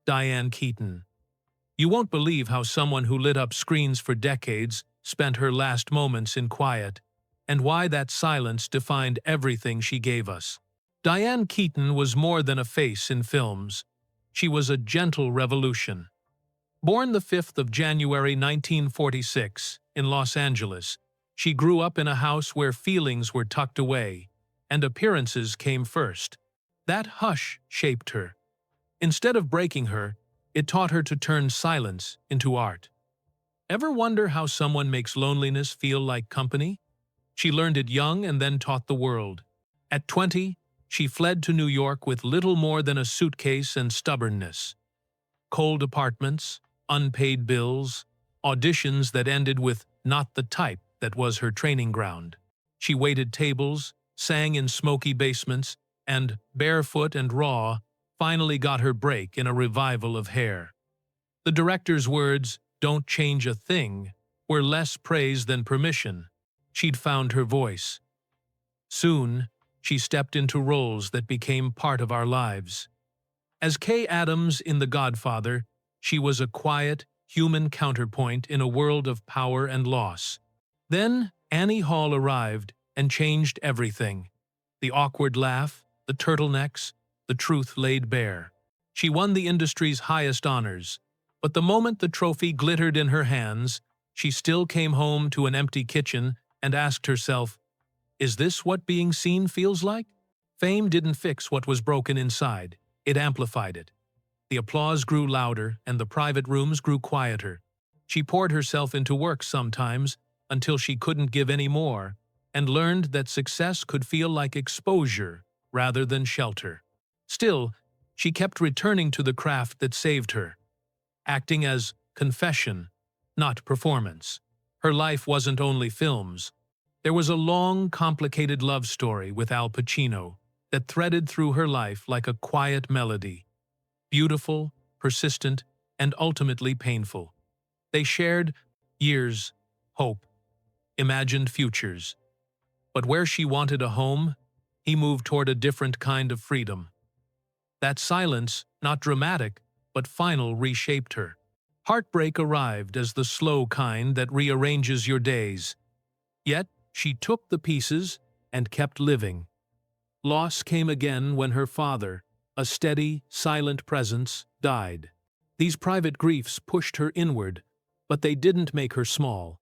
Diane Keaton. You won't believe how someone who lit up screens for decades spent her last moments in quiet, and why that silence defined everything she gave us. Diane Keaton was more than a face in films. She was a gentle revolution. Born the 5th of January 1946 in Los Angeles, she grew up in a house where feelings were tucked away, and appearances came first. That hush shaped her. Instead of breaking her, it taught her to turn silence into art. Ever wonder how someone makes loneliness feel like company? She learned it young and then taught the world. At 20, she fled to New York with little more than a suitcase and stubbornness. Cold apartments, unpaid bills, auditions that ended with "not the type" that was her training ground. She waited tables, sang in smoky basements, and, barefoot and raw, finally got her break in a revival of Hair. The director's words, "Don't change a thing," were less praise than permission. She'd found her voice. Soon, she stepped into roles that became part of our lives. As Kay Adams in The Godfather, she was a quiet, human counterpoint in a world of power and loss. Then, Annie Hall arrived and changed everything. The awkward laugh, the turtlenecks, the truth laid bare. She won the industry's highest honors, but the moment the trophy glittered in her hands, she still came home to an empty kitchen and asked herself, "Is this what being seen feels like?" Fame didn't fix what was broken inside, it amplified it. The applause grew louder and the private rooms grew quieter. She poured herself into work sometimes until she couldn't give any more, and learned that success could feel like exposure rather than shelter. Still, she kept returning to the craft that saved her, acting as confession, not performance. Her life wasn't only films. There was a long, complicated love story with Al Pacino that threaded through her life like a quiet melody. Beautiful, persistent, and ultimately painful. They shared years, hope, imagined futures. But where she wanted a home, he moved toward a different kind of freedom. That silence, not dramatic, but final, reshaped her. Heartbreak arrived as the slow kind that rearranges your days. Yet, she took the pieces and kept living. Loss came again when her father, a steady, silent presence, died. These private griefs pushed her inward, but they didn't make her small.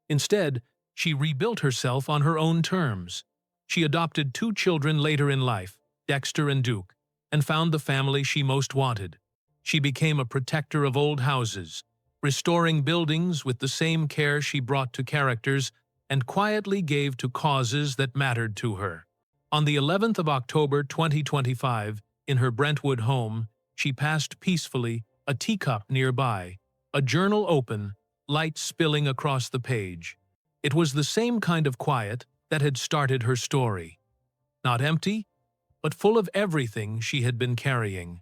Instead, she rebuilt herself on her own terms. She adopted 2 children later in life, Dexter and Duke, and found the family she most wanted. She became a protector of old houses, restoring buildings with the same care she brought to characters, and quietly gave to causes that mattered to her. On the 11th of October 2025, in her Brentwood home, she passed peacefully, a teacup nearby, a journal open, light spilling across the page. It was the same kind of quiet that had started her story. Not empty, but full of everything she had been carrying.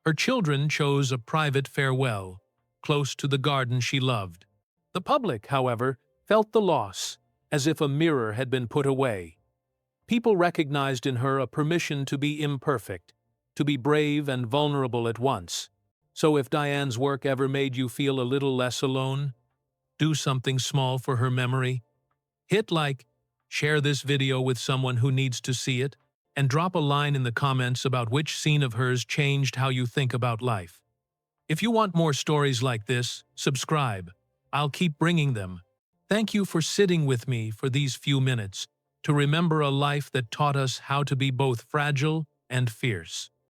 Her children chose a private farewell, close to the garden she loved. The public, however, felt the loss, as if a mirror had been put away. People recognized in her a permission to be imperfect, to be brave and vulnerable at once. So if Diane's work ever made you feel a little less alone, do something small for her memory. Hit like, share this video with someone who needs to see it, and drop a line in the comments about which scene of hers changed how you think about life. If you want more stories like this, subscribe. I'll keep bringing them. Thank you for sitting with me for these few minutes to remember a life that taught us how to be both fragile and fierce.